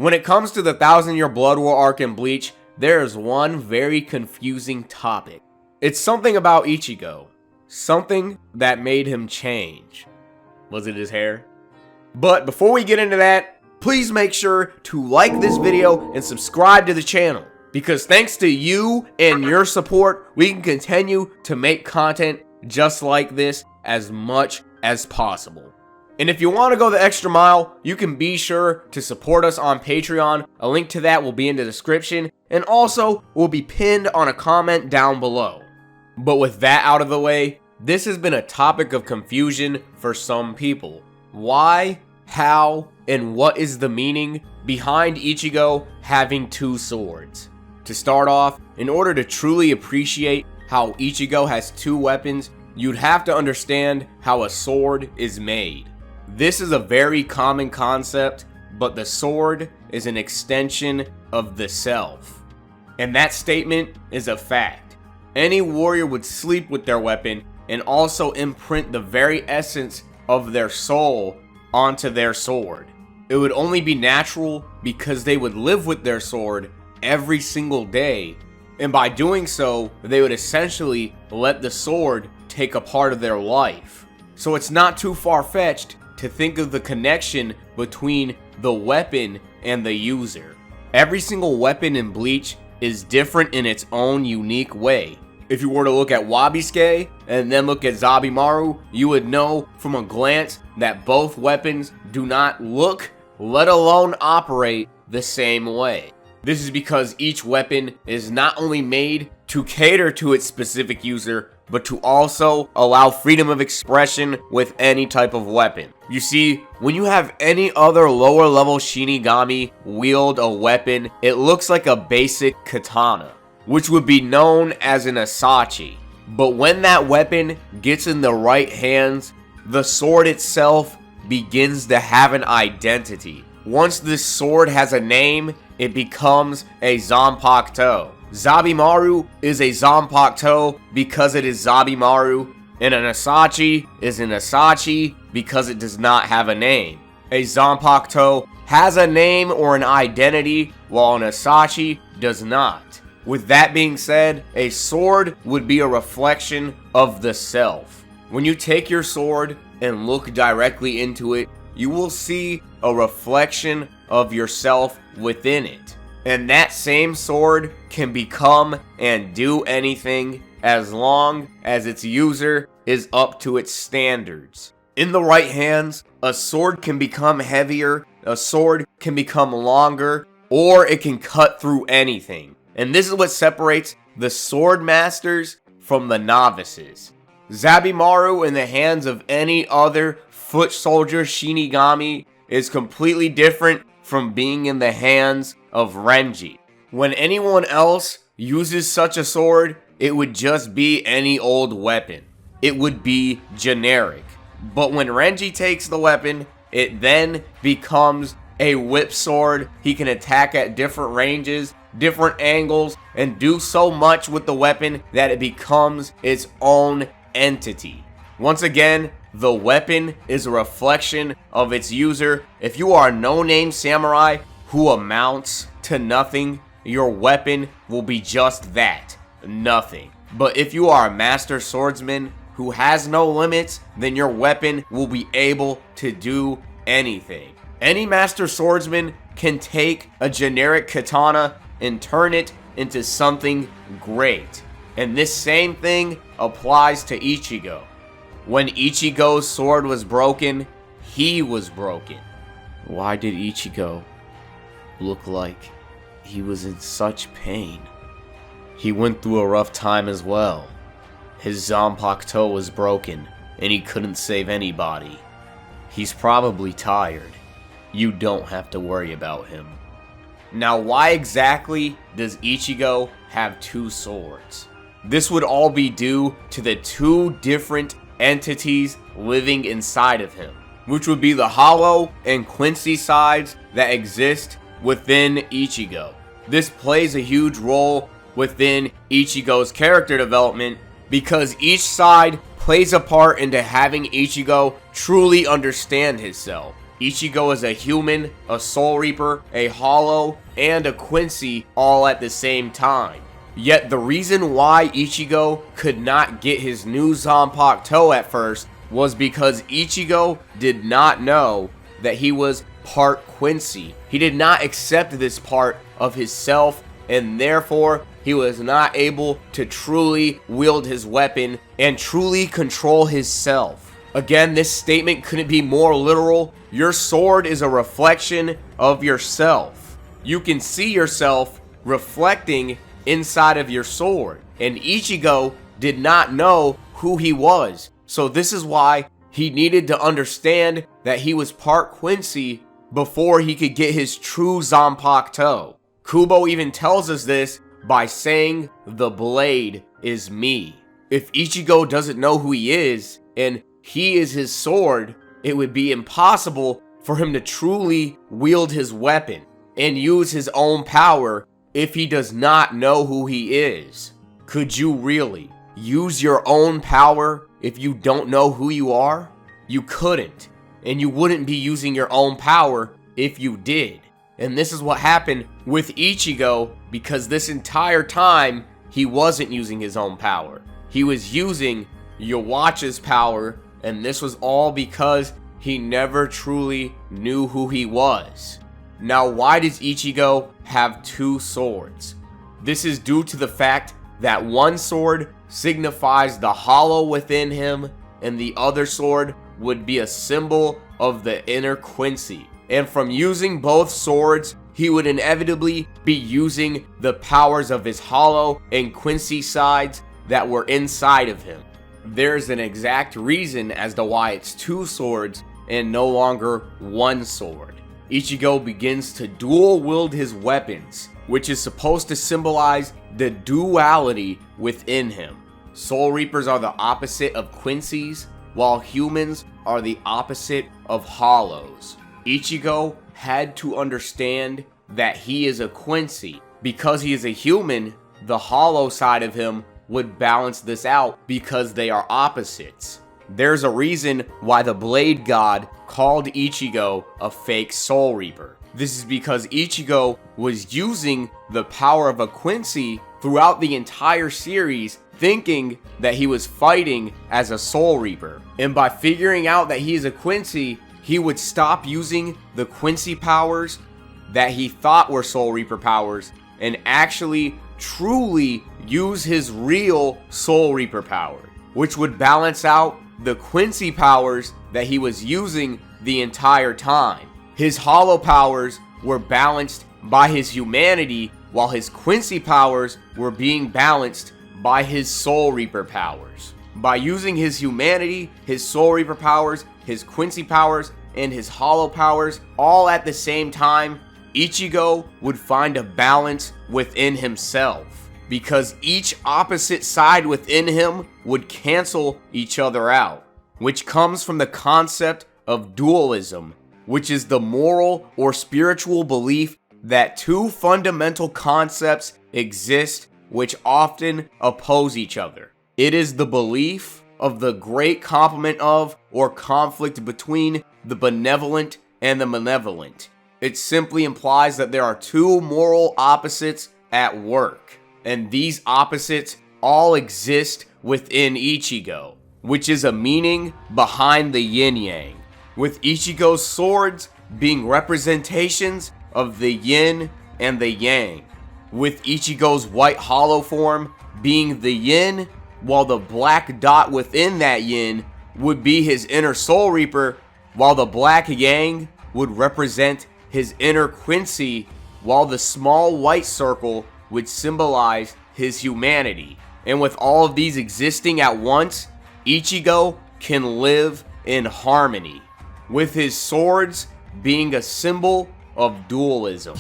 When it comes to the 1,000-Year Blood War arc in Bleach, there is one very confusing topic. It's something about Ichigo. Something that made him change. Was it his hair? But before we get into that, please make sure to like this video and subscribe to the channel. Because thanks to you and your support, we can continue to make content just like this as much as possible. And if you want to go the extra mile, you can be sure to support us on Patreon. A link to that will be in the description and also will be pinned on a comment down below. But with that out of the way, this has been a topic of confusion for some people. Why, how, and what is the meaning behind Ichigo having two swords? To start off, in order to truly appreciate how Ichigo has two weapons, you'd have to understand how a sword is made. This is a very common concept, but the sword is an extension of the self. And that statement is a fact. Any warrior would sleep with their weapon and also imprint the very essence of their soul onto their sword. It would only be natural because they would live with their sword every single day, and by doing so, they would essentially let the sword take a part of their life. So it's not too far-fetched to think of the connection between the weapon and the user. Every single weapon in Bleach is different in its own unique way. If you were to look at Wabisuke and then look at Zabimaru, you would know from a glance that both weapons do not look, let alone operate, the same way. This is because each weapon is not only made to cater to its specific user, but to also allow freedom of expression with any type of weapon. You see, when you have any other lower level Shinigami wield a weapon, it looks like a basic katana, which would be known as an asachi. But when that weapon gets in the right hands, the sword itself begins to have an identity. Once this sword has a name, it becomes a Zanpakuto. Zabimaru is a Zanpakuto because it is Zabimaru, and an asachi is an asachi because it does not have a name. A Zanpakuto has a name or an identity, while an asachi does not. With that being said, a sword would be a reflection of the self. When you take your sword and look directly into it, you will see a reflection of yourself within it. And that same sword can become and do anything as long as its user is up to its standards. In the right hands, a sword can become heavier, a sword can become longer, or it can cut through anything. And this is what separates the sword masters from the novices. Zabimaru in the hands of any other foot soldier Shinigami is completely different from being in the hands of Renji. When anyone else uses such a sword, it would just be any old weapon. It would be generic. But when Renji takes the weapon, it then becomes a whip sword. He can attack at different ranges, different angles, and do so much with the weapon that it becomes its own entity. Once again, the weapon is a reflection of its user. If you are a no-name samurai who amounts to nothing, your weapon will be just that, nothing. But if you are a master swordsman who has no limits, then your weapon will be able to do anything. Any master swordsman can take a generic katana and turn it into something great. And this same thing applies to Ichigo. When Ichigo's sword was broken, he was broken. Why did Ichigo look like he was in such pain? He went through a rough time as well. His Zanpakuto was broken, and he couldn't save anybody. He's probably tired. You don't have to worry about him. Now, why exactly does Ichigo have two swords? This would all be due to the two different entities living inside of him, which would be the hollow and Quincy sides that exist within Ichigo. This plays a huge role within Ichigo's character development because each side plays a part into having Ichigo truly understand himself. Ichigo is a human, a Soul Reaper, a Hollow, and a Quincy all at the same time. Yet the reason why Ichigo could not get his new Zanpakuto at first was because Ichigo did not know that he was part Quincy. He did not accept this part of his self, and therefore he was not able to truly wield his weapon and truly control his self. Again, this statement couldn't be more literal. Your sword is a reflection of yourself. You can see yourself reflecting inside of your sword. And Ichigo did not know who he was. So this is why he needed to understand that he was part Quincy before he could get his true Zanpakuto. Kubo even tells us this by saying the blade is me. If Ichigo doesn't know who he is, and he is his sword, it would be impossible for him to truly wield his weapon and use his own power if he does not know who he is. Could you really use your own power if you don't know who you are? You couldn't, and you wouldn't be using your own power if you did. And this is what happened with Ichigo, because this entire time he wasn't using his own power. He was using Yhwach's power, and this was all because he never truly knew who he was. Now, why does Ichigo have two swords? This is due to the fact that one sword signifies the hollow within him, and the other sword would be a symbol of the inner Quincy. And from using both swords, he would inevitably be using the powers of his hollow and Quincy sides that were inside of him. There's an exact reason as to why it's two swords and no longer one sword. Ichigo begins to dual wield his weapons, which is supposed to symbolize the duality within him. Soul Reapers are the opposite of Quincy's, while humans are the opposite of hollows. Ichigo had to understand that he is a Quincy. Because he is a human, the hollow side of him would balance this out because they are opposites. There's a reason why the Blade God called Ichigo a fake Soul Reaper. This is because Ichigo was using the power of a Quincy throughout the entire series, thinking that he was fighting as a Soul Reaper. And by figuring out that he is a Quincy, he would stop using the Quincy powers that he thought were Soul Reaper powers and actually truly use his real Soul Reaper power, which would balance out the Quincy powers that he was using the entire time. His hollow powers were balanced by his humanity, while his Quincy powers were being balanced by his Soul Reaper powers. By using his humanity, his Soul Reaper powers, his Quincy powers, and his hollow powers all at the same time, Ichigo would find a balance within himself, because each opposite side within him would cancel each other out, which comes from the concept of dualism, which is the moral or spiritual belief that two fundamental concepts exist which often oppose each other. It is the belief of the great complement of or conflict between the benevolent and the malevolent. It simply implies that there are two moral opposites at work, and these opposites all exist within Ichigo, which is a meaning behind the yin-yang, with Ichigo's swords being representations of the yin and the yang, with Ichigo's white hollow form being the yin, while the black dot within that yin would be his inner Soul Reaper, while the black yang would represent his inner Quincy, while the small white circle would symbolize his humanity. And with all of these existing at once, Ichigo can live in harmony, with his swords being a symbol of dualism.